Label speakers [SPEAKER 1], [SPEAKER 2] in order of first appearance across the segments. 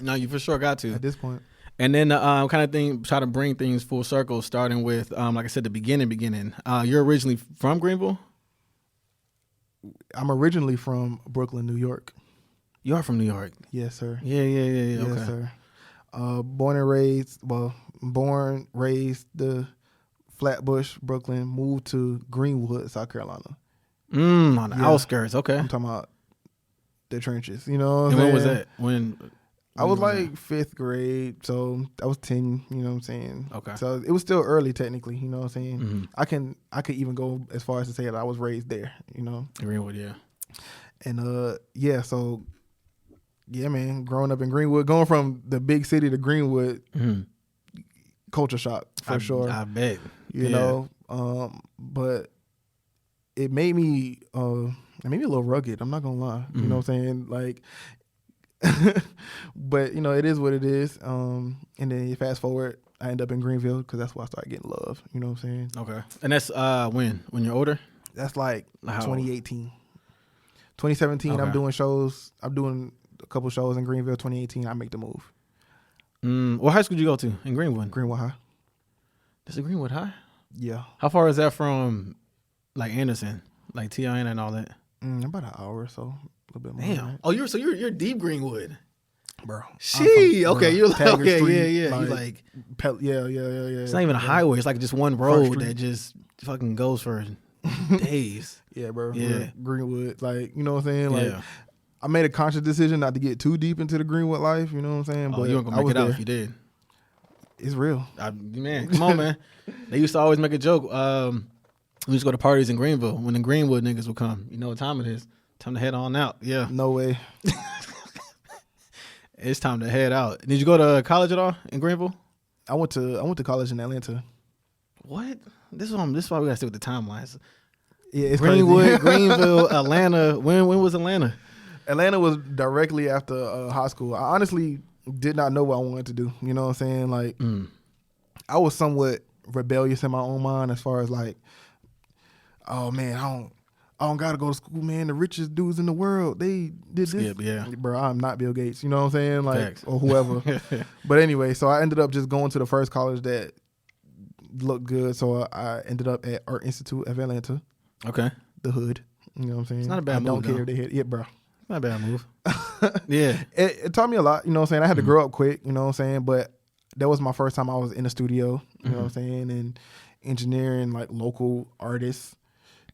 [SPEAKER 1] No, you for sure got to
[SPEAKER 2] at this point.
[SPEAKER 1] And then kind of thing, try to bring things full circle, starting with, like I said, the beginning. You're originally from Greenville?
[SPEAKER 2] I'm originally from Brooklyn, New York.
[SPEAKER 1] You are from New York?
[SPEAKER 2] Yes, sir.
[SPEAKER 1] Yeah.
[SPEAKER 2] Yes,
[SPEAKER 1] Okay.
[SPEAKER 2] sir. Born, raised the Flatbush, Brooklyn, moved to Greenwood, South Carolina.
[SPEAKER 1] On the outskirts, okay.
[SPEAKER 2] I'm talking about the trenches, you know what I'm
[SPEAKER 1] And when was
[SPEAKER 2] saying?
[SPEAKER 1] that? When
[SPEAKER 2] I was like 5th grade, so I was 10, you know what I'm saying?
[SPEAKER 1] Okay.
[SPEAKER 2] So it was still early technically, you know what I'm saying?
[SPEAKER 1] Mm-hmm.
[SPEAKER 2] I could even go as far as to say that I was raised there, you know?
[SPEAKER 1] Greenwood, yeah.
[SPEAKER 2] And so yeah, man, growing up in Greenwood, going from the big city to Greenwood, culture shock for sure.
[SPEAKER 1] I bet.
[SPEAKER 2] You know, but it made me a little rugged. I'm not gonna lie. You know what I'm saying? Like, but you know, it is what it is. And then you fast forward, I end up in Greenville because that's where I started getting love. You know what I'm saying?
[SPEAKER 1] Okay. And that's when you're older?
[SPEAKER 2] That's like
[SPEAKER 1] How?
[SPEAKER 2] 2018. 2017,
[SPEAKER 1] Okay.
[SPEAKER 2] I'm doing shows. I'm doing a couple shows in Greenville. 2018, I make the move.
[SPEAKER 1] What high school did you go to in Greenwood?
[SPEAKER 2] Greenwood High.
[SPEAKER 1] This is Greenwood High?
[SPEAKER 2] Yeah.
[SPEAKER 1] How far is that from like Anderson, like TIN and all that?
[SPEAKER 2] About an hour or so, a little bit more.
[SPEAKER 1] Damn.
[SPEAKER 2] Right?
[SPEAKER 1] Oh, you're deep Greenwood.
[SPEAKER 2] Bro.
[SPEAKER 1] She okay. You're like,
[SPEAKER 2] Taggart
[SPEAKER 1] okay,
[SPEAKER 2] Street,
[SPEAKER 1] yeah. You like
[SPEAKER 2] yeah.
[SPEAKER 1] it's not even a highway. It's like just one road that just fucking goes for days.
[SPEAKER 2] Yeah, bro.
[SPEAKER 1] Yeah.
[SPEAKER 2] Greenwood, like, you know what I'm saying? Like,
[SPEAKER 1] Yeah.
[SPEAKER 2] I made a conscious decision not to get too deep into the Greenwood life. You know what I'm saying?
[SPEAKER 1] Oh, you weren't gonna make it out if you did.
[SPEAKER 2] It's real.
[SPEAKER 1] Man, come on, man. They used to always make a joke. We used to go to parties in Greenville when the Greenwood niggas would come. You know what time it is? Time to head on out. Yeah.
[SPEAKER 2] No way.
[SPEAKER 1] It's time to head out. Did you go to college at all in Greenville?
[SPEAKER 2] I went to college in Atlanta.
[SPEAKER 1] What? This is why we gotta stick with the timelines.
[SPEAKER 2] Yeah, it's
[SPEAKER 1] Greenwood,
[SPEAKER 2] crazy.
[SPEAKER 1] Greenville, Atlanta. When was Atlanta?
[SPEAKER 2] Atlanta was directly after high school. I honestly did not know what I wanted to do. You know what I'm saying? Like, I was somewhat rebellious in my own mind as far as like, oh man, I don't gotta go to school, man. The richest dudes in the world, they did this.
[SPEAKER 1] Yeah.
[SPEAKER 2] Bro, I'm not Bill Gates. You know what I'm saying? Like,
[SPEAKER 1] Facts.
[SPEAKER 2] or whoever. But anyway, so I ended up just going to the first college that looked good. So I ended up at Art Institute of Atlanta.
[SPEAKER 1] Okay.
[SPEAKER 2] The hood. You know what I'm saying?
[SPEAKER 1] It's not a bad
[SPEAKER 2] I
[SPEAKER 1] move,
[SPEAKER 2] don't care
[SPEAKER 1] though.
[SPEAKER 2] if they hit it, bro.
[SPEAKER 1] Not a bad move. Yeah.
[SPEAKER 2] It taught me a lot, you know what I'm saying? I had to grow up quick, you know what I'm saying? But that was my first time I was in a studio, you know what I'm saying? And engineering like local artists,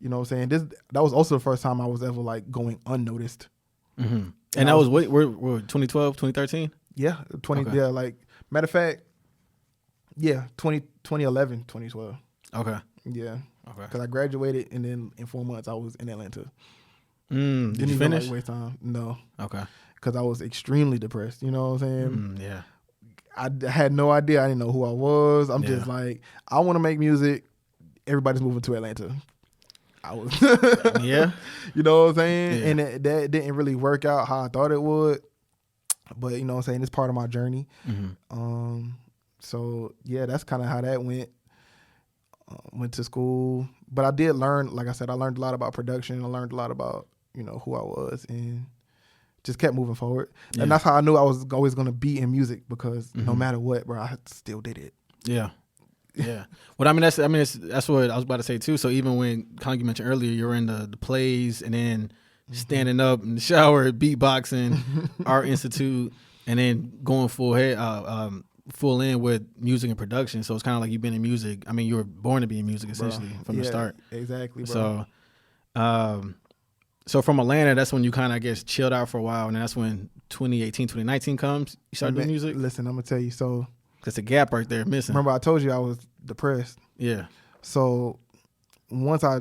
[SPEAKER 2] you know what I'm saying? That was also the first time I was ever like going unnoticed.
[SPEAKER 1] And that was what, we're 2012, 2013?
[SPEAKER 2] Yeah,
[SPEAKER 1] Okay.
[SPEAKER 2] yeah, like matter of fact, yeah, 2011, 2012.
[SPEAKER 1] Okay.
[SPEAKER 2] Yeah.
[SPEAKER 1] Okay.
[SPEAKER 2] Because I graduated and then in 4 months I was in Atlanta.
[SPEAKER 1] Did you
[SPEAKER 2] Didn't even
[SPEAKER 1] finish?
[SPEAKER 2] like waste time. No.
[SPEAKER 1] Okay.
[SPEAKER 2] Because I was extremely depressed, you know what I'm saying?
[SPEAKER 1] Yeah.
[SPEAKER 2] I had no idea. I didn't know who I was. I'm just like, I want to make music. Everybody's moving to Atlanta. I was,
[SPEAKER 1] Yeah.
[SPEAKER 2] you know what I'm saying?
[SPEAKER 1] Yeah.
[SPEAKER 2] And that didn't really work out how I thought it would. But you know what I'm saying? It's part of my journey. So yeah, that's kind of how that went. Went to school, but I did learn. Like I said, I learned a lot about production. I learned a lot about who I was, and just kept moving forward.
[SPEAKER 1] Yeah.
[SPEAKER 2] And that's how I knew I was always going to be in music because no matter what, bro, I still did it.
[SPEAKER 1] Yeah. Yeah. Well, I mean, that's what I was about to say too. So even when kind of you mentioned earlier, you're in the plays and then standing up in the shower, beatboxing, Art Institute, and then going full in with music and production. So it's kind of like you've been in music. I mean, you were born to be in music essentially from the start.
[SPEAKER 2] Exactly, bro.
[SPEAKER 1] So from Atlanta, that's when you kind of, I guess, chilled out for a while, and that's when 2018, 2019 comes. You started doing music?
[SPEAKER 2] Listen, I'm going to tell you. So
[SPEAKER 1] There's a gap right there missing.
[SPEAKER 2] remember I told you I was depressed.
[SPEAKER 1] Yeah.
[SPEAKER 2] So once I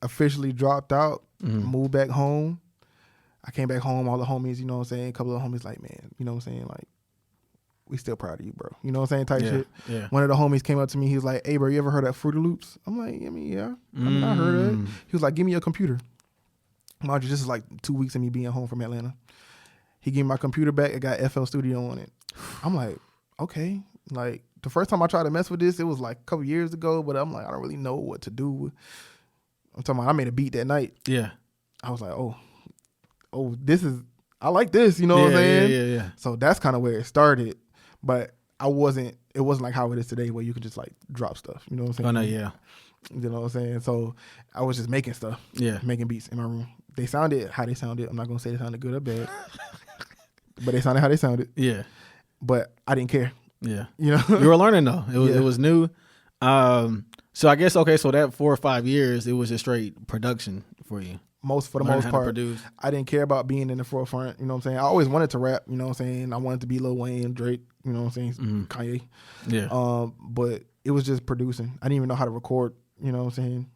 [SPEAKER 2] officially dropped out, moved back home, I came back home, all the homies, you know what I'm saying? A couple of homies like, man, you know what I'm saying? Like, we still proud of you, bro. You know what I'm saying? Type shit.
[SPEAKER 1] Yeah.
[SPEAKER 2] One of the homies came up to me. He was like, hey, bro, you ever heard of Fruity Loops? I'm like, yeah. I heard of it. He was like, give me your computer. Mind you, this is like 2 weeks of me being home from Atlanta. He gave me my computer back. It got FL Studio on it. I'm like, okay. Like, the first time I tried to mess with this, it was like a couple years ago, but I'm like, I don't really know what to do. I'm talking about I made a beat that night.
[SPEAKER 1] Yeah.
[SPEAKER 2] I was like, oh, this is, I like this, you know what I'm saying?
[SPEAKER 1] Yeah.
[SPEAKER 2] So that's kind of where it started. But it wasn't like how it is today where you can just like drop stuff, you know what I'm saying?
[SPEAKER 1] Oh, no, yeah.
[SPEAKER 2] You know what I'm saying? So I was just making stuff, making beats in my room. They sounded how they sounded. I'm not going to say they sounded good or bad, but they sounded how they sounded.
[SPEAKER 1] Yeah.
[SPEAKER 2] But I didn't care.
[SPEAKER 1] Yeah.
[SPEAKER 2] You know?
[SPEAKER 1] You were learning, though. It was new. So I guess, okay, so that 4 or 5 years, it was just straight production for you.
[SPEAKER 2] For the most part, I didn't care about being in the forefront. You know what I'm saying? I always wanted to rap. You know what I'm saying? I wanted to be Lil Wayne, Drake. You know what I'm saying? Kanye.
[SPEAKER 1] Yeah.
[SPEAKER 2] But it was just producing. I didn't even know how to record. You know what I'm saying?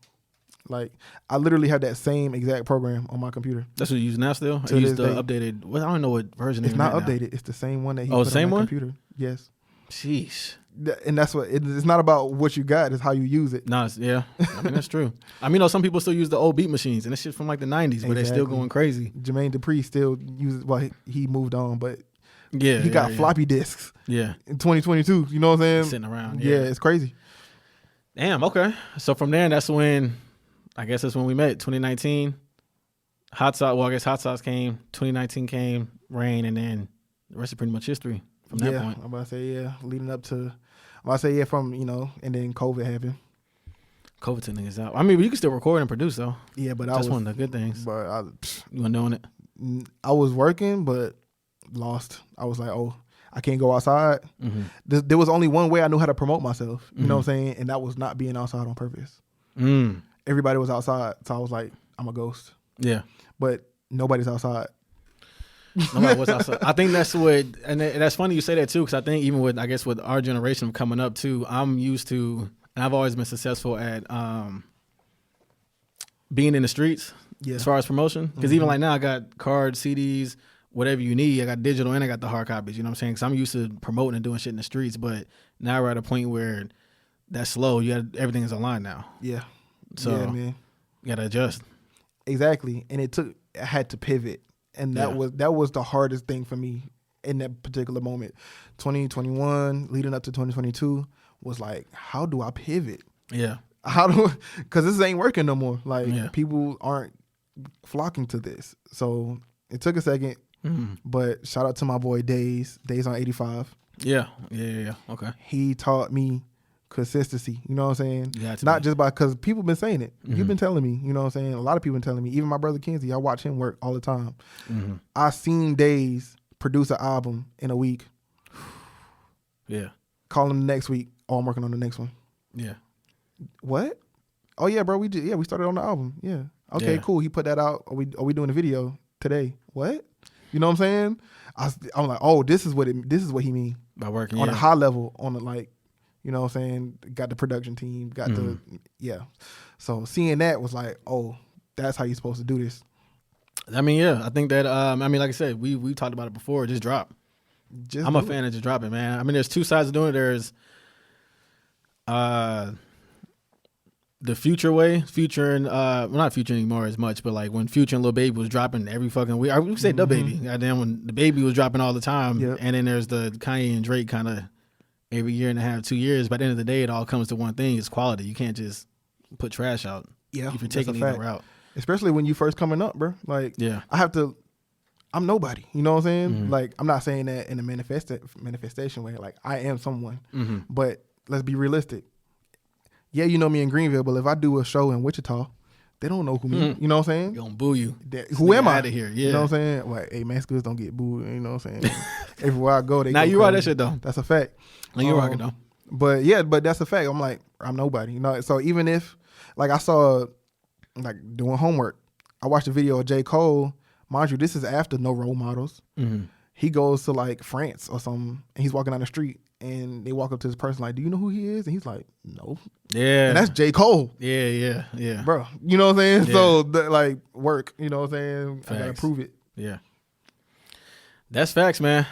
[SPEAKER 2] Like I literally have that same exact program on my computer.
[SPEAKER 1] That's what you use now still? I use the updated. Well, I don't know what version.
[SPEAKER 2] It's not updated. It's the same one that he put
[SPEAKER 1] same
[SPEAKER 2] on my
[SPEAKER 1] one?
[SPEAKER 2] computer. Yes.
[SPEAKER 1] Sheesh.
[SPEAKER 2] And that's what it's not about what you got. It's how you use it.
[SPEAKER 1] No, yeah. I mean, that's true. I mean, some people still use the old beat machines, and it's shit from like the 90s, but they're still going crazy.
[SPEAKER 2] Jermaine Dupri still uses. Well, he moved on, but
[SPEAKER 1] he
[SPEAKER 2] got floppy disks.
[SPEAKER 1] Yeah.
[SPEAKER 2] In 2022, you know what I'm saying?
[SPEAKER 1] Sitting around.
[SPEAKER 2] Yeah, it's crazy.
[SPEAKER 1] Damn. Okay. So from there, that's when we met. 2019. Hot Sauce. Well, I guess Hot Sauce came. 2019 came. Rain, and then the rest is pretty much history from that point.
[SPEAKER 2] I'm about to say leading up to. From, and then COVID happened.
[SPEAKER 1] COVID took niggas out. I mean, you can still record and produce, though.
[SPEAKER 2] Yeah, but
[SPEAKER 1] that's one of the good things.
[SPEAKER 2] But
[SPEAKER 1] you weren't doing it?
[SPEAKER 2] I was working, but lost. I was like, I can't go outside. Mm-hmm. There was only one way I knew how to promote myself. You know what I'm saying? And that was not being outside on purpose. Everybody was outside, so I was like, I'm a ghost. Yeah. But nobody's outside.
[SPEAKER 1] Nobody was outside. I think that's what, and that's funny you say that too, because I think even with our generation coming up too, I'm used to, and I've always been successful at being in the streets as far as promotion. Because even like now, I got cards, CDs, whatever you need. I got digital and I got the hard copies. You know what I'm saying? Because I'm used to promoting and doing shit in the streets, but now we're at a point where that's slow. Everything is online now. Yeah. So man, you got to adjust.
[SPEAKER 2] Exactly, and I had to pivot. And that was the hardest thing for me in that particular moment. 2021, leading up to 2022, was like, how do I pivot? Yeah. Because this ain't working no more. Like, people aren't flocking to this. So it took a second, but shout out to my boy Days on 85.
[SPEAKER 1] Yeah. Okay.
[SPEAKER 2] He taught me consistency, you know what I'm saying? Not just because people been saying it. You've been telling me, you know what I'm saying? A lot of people been telling me. Even my brother Kenzie, I watch him work all the time. I seen Days produce an album in a week. Yeah. Call him the next week. Oh, I'm working on the next one. Yeah. What? Oh yeah, bro. We started on the album. Yeah. Okay, cool. He put that out. Are we doing the video today? What? You know what I'm saying? I'm like, oh, this is what he mean
[SPEAKER 1] by working
[SPEAKER 2] on a high level, on the like. You know what I'm saying? Got the production team, got So seeing that was like, oh, that's how you're supposed to do this.
[SPEAKER 1] I mean, I think that, like I said, we talked about it before. Just drop. I'm a fan of just dropping, man. I mean, there's two sides of doing it. There's the Future way. Future and, not Future anymore as much, but like when Future and Lil Baby was dropping every fucking week. I would say the Baby. Goddamn, when the Baby was dropping all the time. Yep. And then there's the Kanye and Drake kind of every year and a half, 2 years. By the end of the day, it all comes to one thing: it's quality. You can't just put trash out. Yeah, if you're taking either route,
[SPEAKER 2] especially when you first coming up, bro. Like, I'm nobody. You know what I'm saying? Like, I'm not saying that in a manifestation way. Like, I am someone, but let's be realistic. Yeah, you know me in Greenville, but if I do a show in Wichita, they don't know who me. You know what I'm saying?
[SPEAKER 1] They're gonna boo you.
[SPEAKER 2] Who am I?
[SPEAKER 1] Out of here. Yeah.
[SPEAKER 2] You know what I'm saying? Like, hey, Maxx Good don't get booed. You know what I'm saying? Everywhere I go, they.
[SPEAKER 1] Now you right that shit though.
[SPEAKER 2] That's a fact.
[SPEAKER 1] No, you're rocking though.
[SPEAKER 2] But that's a fact. I'm like, I'm nobody. You know. So even if, like, I saw, like, doing homework, I watched a video of J. Cole. Mind you, this is after No Role Models. He goes to like France or something, and he's walking down the street, and they walk up to this person like, "Do you know who he is?" And he's like, "No." Yeah. And that's J. Cole.
[SPEAKER 1] Yeah.
[SPEAKER 2] Bro, you know what I'm saying? Yeah. So like, work. You know what I'm saying? Facts. I gotta prove it.
[SPEAKER 1] Yeah. That's facts, man.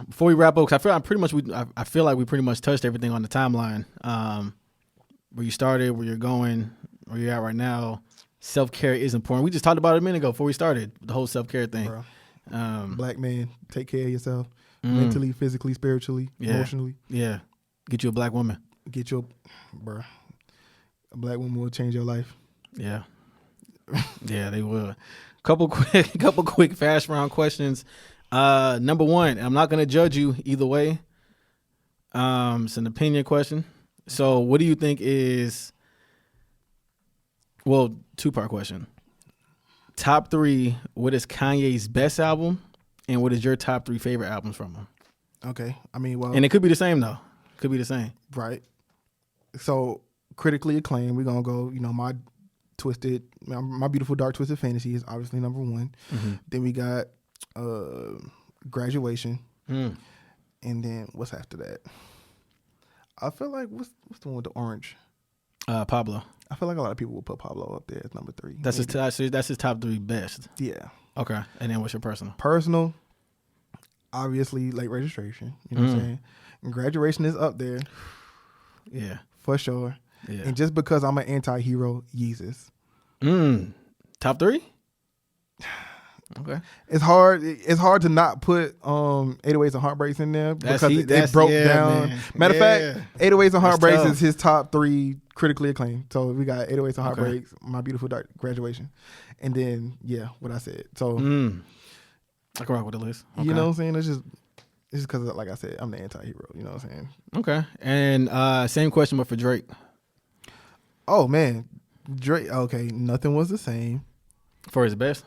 [SPEAKER 1] Before we wrap up, because I feel like we pretty much touched everything on the timeline. Where you started, where you're going, where you're at right now. Self-care is important. We just talked about it a minute ago before we started the whole self-care thing.
[SPEAKER 2] Bro. Black man, take care of yourself mentally, physically, spiritually, emotionally.
[SPEAKER 1] Yeah. Get you a black woman.
[SPEAKER 2] A black woman will change your life.
[SPEAKER 1] Yeah. Yeah, they will. Couple quick fast round questions. Number one, I'm not gonna judge you either way. It's an opinion question. So, what do you think is? Well, 2-part question. Top 3. What is Kanye's best album, and what is your top 3 favorite albums from him?
[SPEAKER 2] Okay. I mean, well,
[SPEAKER 1] And it could be the same though. Could be the same.
[SPEAKER 2] right. So critically acclaimed, we're gonna go. My Beautiful Dark Twisted Fantasy is obviously number 1.
[SPEAKER 1] Mm-hmm.
[SPEAKER 2] Then we got Graduation,
[SPEAKER 1] Mm.
[SPEAKER 2] and then what's after that? I feel like what's the one with the orange?
[SPEAKER 1] Pablo.
[SPEAKER 2] I feel like a lot of people will put Pablo up there as number 3.
[SPEAKER 1] That's his top 3 best.
[SPEAKER 2] Yeah.
[SPEAKER 1] Okay. And then what's your personal?
[SPEAKER 2] Personal, obviously, Late Registration. You know what I'm saying? And Graduation is up there.
[SPEAKER 1] Yeah.
[SPEAKER 2] For sure.
[SPEAKER 1] Yeah.
[SPEAKER 2] And just because I'm an anti-hero, Yeezus.
[SPEAKER 1] Top 3? Okay.
[SPEAKER 2] It's hard to not put 808s and Heartbreaks in there because it broke down.
[SPEAKER 1] Man.
[SPEAKER 2] Matter of fact, 808s and Heartbreaks
[SPEAKER 1] tough.
[SPEAKER 2] is his top 3 critically acclaimed. So we got 808s and Heartbreaks, My Beautiful Dark, Graduation, and then what I said. So
[SPEAKER 1] I can rock with the list. Okay.
[SPEAKER 2] you know what I'm saying? It's just because, like I said, I'm the anti-hero. You know what I'm saying?
[SPEAKER 1] Okay. And same question, but for Drake.
[SPEAKER 2] Oh man, Drake. Okay, Nothing Was the Same.
[SPEAKER 1] For his best?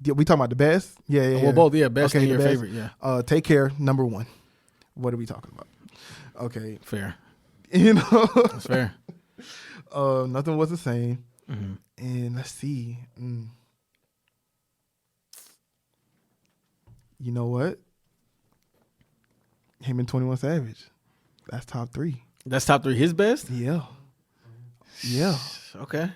[SPEAKER 2] Yeah, we talking about the best? Yeah.
[SPEAKER 1] Well, both. Yeah, best and
[SPEAKER 2] the
[SPEAKER 1] your
[SPEAKER 2] best.
[SPEAKER 1] favorite. Yeah.
[SPEAKER 2] Take Care, number 1. What are we talking about? Okay,
[SPEAKER 1] Fair.
[SPEAKER 2] That's
[SPEAKER 1] fair.
[SPEAKER 2] Nothing Was the Same.
[SPEAKER 1] Mm-hmm.
[SPEAKER 2] And let's see. You know what? Him and 21 Savage. That's top 3.
[SPEAKER 1] That's top 3. His best?
[SPEAKER 2] Yeah.
[SPEAKER 1] Okay.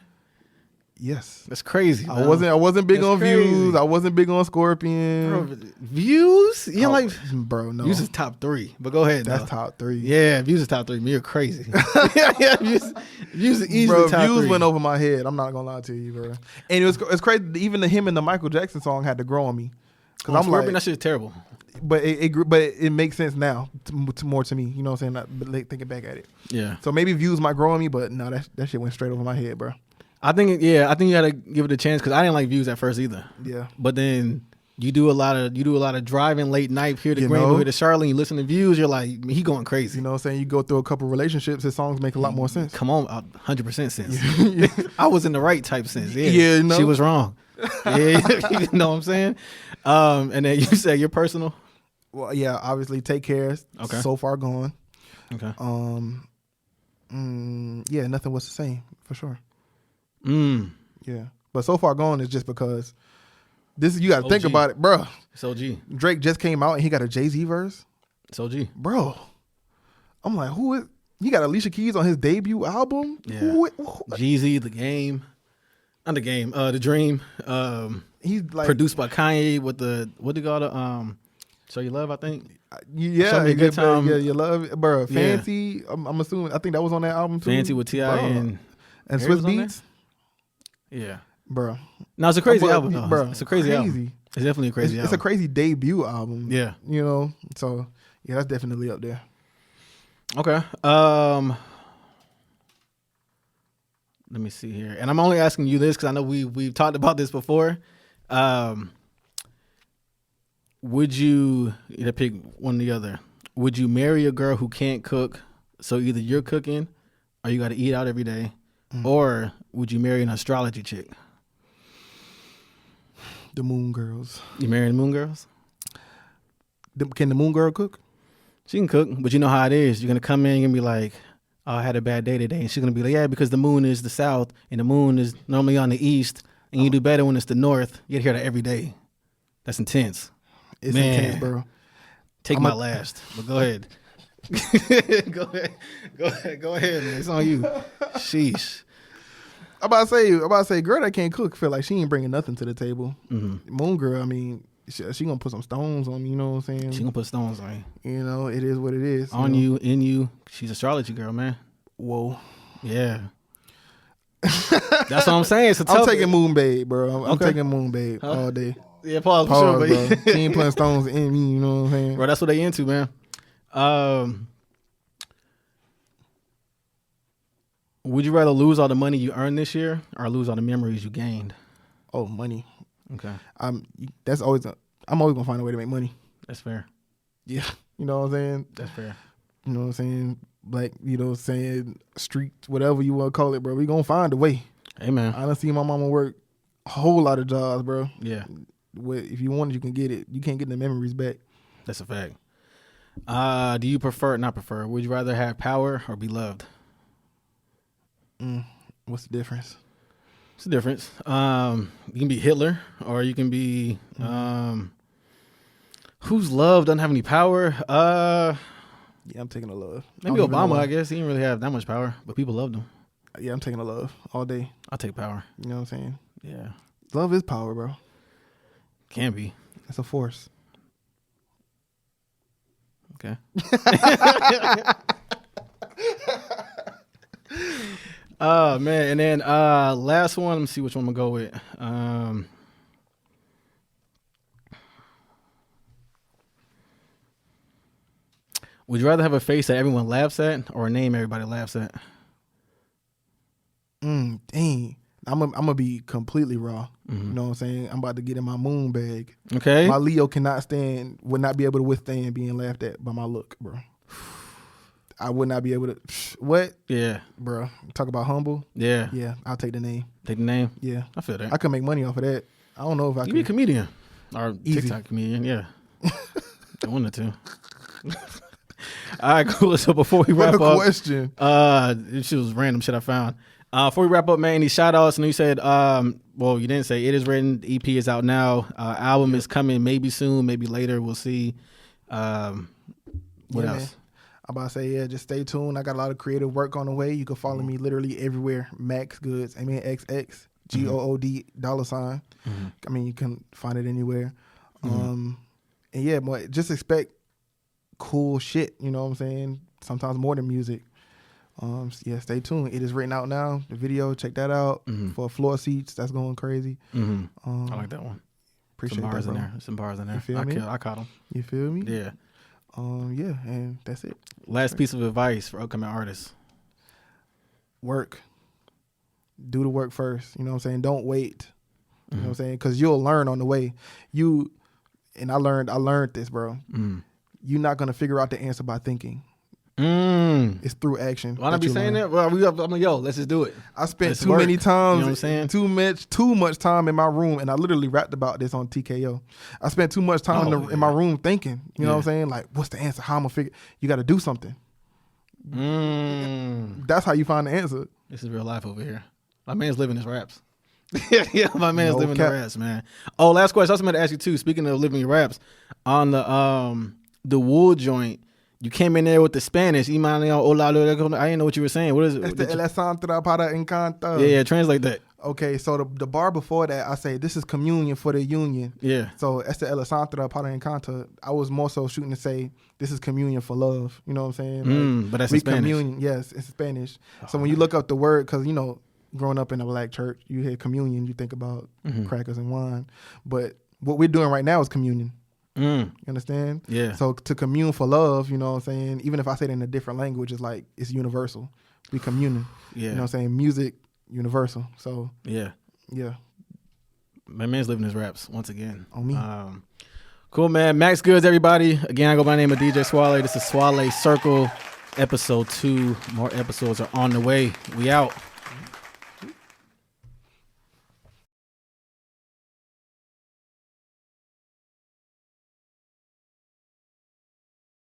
[SPEAKER 2] Yes.
[SPEAKER 1] That's crazy.
[SPEAKER 2] I wasn't big
[SPEAKER 1] That's
[SPEAKER 2] on
[SPEAKER 1] crazy.
[SPEAKER 2] Views. I wasn't big on Scorpion.
[SPEAKER 1] Bro, Views? You like
[SPEAKER 2] bro? No.
[SPEAKER 1] Views is top 3. But go ahead.
[SPEAKER 2] That's
[SPEAKER 1] though.
[SPEAKER 2] top 3.
[SPEAKER 1] Yeah, Views is top 3. Me, you're crazy. Views is easily
[SPEAKER 2] Bro,
[SPEAKER 1] top
[SPEAKER 2] Views
[SPEAKER 1] 3.
[SPEAKER 2] went over my head. I'm not gonna lie to you, bro. And it's crazy. Even him and the Michael Jackson song had to grow on me. Because I'm
[SPEAKER 1] Scorpion,
[SPEAKER 2] like,
[SPEAKER 1] that shit is terrible.
[SPEAKER 2] but it makes sense now more to me. You know what I'm saying? But thinking back at it.
[SPEAKER 1] Yeah.
[SPEAKER 2] So maybe Views might grow on me, but no, that shit went straight over my head, bro.
[SPEAKER 1] I think you gotta give it a chance because I didn't like Views at first either.
[SPEAKER 2] Yeah.
[SPEAKER 1] But then you do a lot of driving late night here to
[SPEAKER 2] You
[SPEAKER 1] Greenville,
[SPEAKER 2] know?
[SPEAKER 1] here to Charlotte. You listen to Views, you're like, he going crazy.
[SPEAKER 2] You know what I'm saying? You go through a couple relationships, his songs make a lot more sense.
[SPEAKER 1] Come on, 100% sense. I was in the right type sense. Yeah,
[SPEAKER 2] Yeah, no.
[SPEAKER 1] She was wrong. Yeah, you know what I'm saying? And then you say your personal.
[SPEAKER 2] Well, yeah, obviously Take Care.
[SPEAKER 1] Okay.
[SPEAKER 2] So Far Gone.
[SPEAKER 1] Okay.
[SPEAKER 2] Yeah, Nothing Was the Same for sure. Yeah, but So Far Gone is just because you got to think
[SPEAKER 1] OG.
[SPEAKER 2] about it, bro.
[SPEAKER 1] It's OG.
[SPEAKER 2] Drake just came out and he got a Jay-Z verse,
[SPEAKER 1] It's OG.
[SPEAKER 2] bro. I'm like, who is? He got Alicia Keys on his debut album.
[SPEAKER 1] Yeah.
[SPEAKER 2] Who
[SPEAKER 1] Jeezy, The Game. Not The Game. The Dream.
[SPEAKER 2] he's like
[SPEAKER 1] Produced by Kanye with the what they call the Show You Love, I think.
[SPEAKER 2] Yeah,
[SPEAKER 1] Show Me a Good Time.
[SPEAKER 2] Yeah, you love it, bro.
[SPEAKER 1] Yeah.
[SPEAKER 2] Fancy. I'm assuming. I think that was on that album too.
[SPEAKER 1] Fancy with T.I. and
[SPEAKER 2] and
[SPEAKER 1] Air
[SPEAKER 2] Swiss
[SPEAKER 1] was on
[SPEAKER 2] Beats,
[SPEAKER 1] yeah.
[SPEAKER 2] bro.
[SPEAKER 1] No, it's a crazy
[SPEAKER 2] But,
[SPEAKER 1] album, though.
[SPEAKER 2] bro,
[SPEAKER 1] It's a crazy album. It's definitely a crazy album.
[SPEAKER 2] It's a crazy debut album.
[SPEAKER 1] Yeah.
[SPEAKER 2] You know, so yeah, that's definitely up there.
[SPEAKER 1] Okay. Let me see here. And I'm only asking you this because I know we've talked about this before. Would you either pick one or the other? Would you marry a girl who can't cook? So either you're cooking or you got to eat out every day. Or would you marry an astrology chick?
[SPEAKER 2] The Moon Girls.
[SPEAKER 1] You marrying Moon Girls?
[SPEAKER 2] Can the Moon Girl cook?
[SPEAKER 1] She can cook, but you know how it is. You're going to come in and be like, oh, I had a bad day today. And she's going to be like, yeah, because the moon is the south and the moon is normally on the east. And you do better when it's the north. You hear that every day. That's intense.
[SPEAKER 2] It's
[SPEAKER 1] Man.
[SPEAKER 2] intense, bro.
[SPEAKER 1] Take my last, but go ahead. Go ahead, man. It's on you. Sheesh.
[SPEAKER 2] I'm about to say, girl that can't cook feel like she ain't bringing nothing to the table.
[SPEAKER 1] Mm-hmm.
[SPEAKER 2] Moon Girl, I mean, she gonna put some stones on me. You know what I'm saying?
[SPEAKER 1] She gonna put stones on you.
[SPEAKER 2] You know, it is what it is.
[SPEAKER 1] On you, in you. She's astrology girl, man.
[SPEAKER 2] Whoa.
[SPEAKER 1] Yeah. That's what I'm saying. It's a tough.
[SPEAKER 2] I'm taking Moon Babe, bro. I'm
[SPEAKER 1] Okay.
[SPEAKER 2] taking Moon Babe all day.
[SPEAKER 1] Yeah, pause for
[SPEAKER 2] Pause,
[SPEAKER 1] sure,
[SPEAKER 2] bro.
[SPEAKER 1] but
[SPEAKER 2] She ain't putting stones in me. You know what I'm saying?
[SPEAKER 1] bro, that's what they into, man. Would you rather lose all the money you earned this year or lose all the memories you gained?
[SPEAKER 2] Oh, money.
[SPEAKER 1] Okay.
[SPEAKER 2] I'm always gonna find a way to make money.
[SPEAKER 1] That's fair.
[SPEAKER 2] Yeah. You know what I'm saying?
[SPEAKER 1] That's fair.
[SPEAKER 2] You know what I'm saying? Black, you know what I'm saying, street, whatever you want to call it, bro. We gonna find a way.
[SPEAKER 1] Hey, man.
[SPEAKER 2] I done seen my mama work a whole lot of jobs, bro.
[SPEAKER 1] Yeah.
[SPEAKER 2] If you want it, you can get it. You can't get the memories back.
[SPEAKER 1] That's a fact. Would you rather have power or be loved?
[SPEAKER 2] What's the difference?
[SPEAKER 1] What's the difference? You can be Hitler, or you can be who's loved, doesn't have any power.
[SPEAKER 2] Yeah, I'm taking the love.
[SPEAKER 1] Maybe Obama, I guess. He didn't really have that much power, but people loved him.
[SPEAKER 2] Yeah, I'm taking the love all day.
[SPEAKER 1] I'll take power.
[SPEAKER 2] You know what I'm saying?
[SPEAKER 1] Yeah.
[SPEAKER 2] Love is power, bro.
[SPEAKER 1] Can be.
[SPEAKER 2] It's a force.
[SPEAKER 1] Okay. Oh, man. And then last one, let me see which one I'm going to go with. Would you rather have a face that everyone laughs at or a name everybody laughs at?
[SPEAKER 2] Dang. I'm gonna be completely raw. You know what I'm saying? I'm about to get in my moon bag.
[SPEAKER 1] Okay.
[SPEAKER 2] My Leo would not be able to withstand being laughed at by my look, bro. I would not be able to. What?
[SPEAKER 1] Yeah.
[SPEAKER 2] Bro. Talk about humble.
[SPEAKER 1] Yeah.
[SPEAKER 2] Yeah. I'll take the name.
[SPEAKER 1] Take the name?
[SPEAKER 2] Yeah.
[SPEAKER 1] I feel that.
[SPEAKER 2] I could make money off of that. I don't know if I could.
[SPEAKER 1] You be a comedian. Or
[SPEAKER 2] Easy.
[SPEAKER 1] TikTok comedian, yeah. I wanted to. All right, cool. So before we wrap up.
[SPEAKER 2] Question.
[SPEAKER 1] This was random shit I found. Before we wrap up, man, any shout outs? And you said, well, you didn't say it is written. The EP is out now. Album is coming maybe soon, maybe later. We'll see. What else?
[SPEAKER 2] Man. I'm about to say, just stay tuned. I got a lot of creative work on the way. You can follow me literally everywhere. Maxx Goods. I mean, XX GOOD $. I mean, you can find it anywhere. And yeah, boy, just expect cool shit. You know what I'm saying? Sometimes more than music. Yeah, stay tuned. It is written out now. The video, check that out. For floor seats, that's going crazy.
[SPEAKER 1] I like that one.
[SPEAKER 2] Appreciate
[SPEAKER 1] some bars
[SPEAKER 2] that, bro.
[SPEAKER 1] in there. Some bars in there.
[SPEAKER 2] You feel me?
[SPEAKER 1] I caught them.
[SPEAKER 2] You feel me?
[SPEAKER 1] Yeah.
[SPEAKER 2] Yeah, and that's it.
[SPEAKER 1] Last piece of advice for upcoming artists.
[SPEAKER 2] Work. Do the work first. You know what I'm saying? Don't wait. You know what I'm saying? Because you'll learn on the way. I learned this, bro. You're not going to figure out the answer by thinking. It's through action.
[SPEAKER 1] Why not be saying that? Well, I'm like, yo, let's just do it.
[SPEAKER 2] I spent
[SPEAKER 1] let's
[SPEAKER 2] too
[SPEAKER 1] work.
[SPEAKER 2] many times,
[SPEAKER 1] you know what I'm saying?
[SPEAKER 2] too much time in my room, and I literally rapped about this on TKO. I spent too much time in my room thinking. You know what I'm saying? Like, what's the answer? How I'm gonna figure? You got to do something. That's how you find the answer.
[SPEAKER 1] This is real life over here. My man's living his raps. Yeah, my man's living the raps, man. Oh, last question. I was going to ask you too. Speaking of living your raps, on the Wood joint. You came in there with the Spanish. I didn't know what you were saying. What is it?
[SPEAKER 2] It's the El Santra para Encanta.
[SPEAKER 1] Yeah, translate that.
[SPEAKER 2] Okay, so the bar before that, I say, this is communion for the union.
[SPEAKER 1] Yeah.
[SPEAKER 2] So it's the El Santra para Encanta. I was more so shooting to say, this is communion for love. You know what I'm saying? Like,
[SPEAKER 1] but that's in Spanish.
[SPEAKER 2] Communion. Yes, it's Spanish. So when you look up the word, because, you know, growing up in a black church, you hear communion, you think about crackers and wine. But what we're doing right now is communion. You understand?
[SPEAKER 1] Yeah.
[SPEAKER 2] So to commune for love, you know what I'm saying? Even if I say it in a different language, it's like, it's universal. We communing.
[SPEAKER 1] Yeah.
[SPEAKER 2] You know what I'm saying? Music, universal. So
[SPEAKER 1] yeah. My man's living his raps once again.
[SPEAKER 2] On me.
[SPEAKER 1] Cool, man. Maxx Goods, everybody. Again, I go by the name of DJ Swale. This is Swale Circle, episode 2. More episodes are on the way. We out.